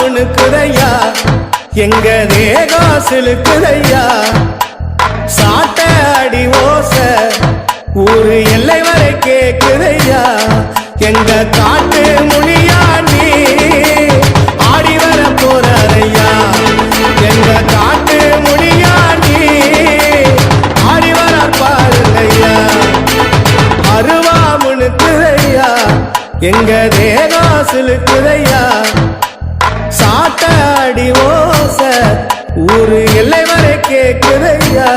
முணுக்குதையா எங்க தேகம் சிலுக்குதையா சாட்ட அடி ஓச ஊரு எல்லை வரை கேக்குதையா எங்க காட்டு முனியா நீ ஆடி வர போறையா எங்க காட்டு முனியா நீ ஆடி வர பாருங்கய்யா அருவா முணுக்குதையா எங்க தேகம் சிலுக்குதையா சாட்ட அடி ஓச ஊரு எல்லை வரை கேக்குதையா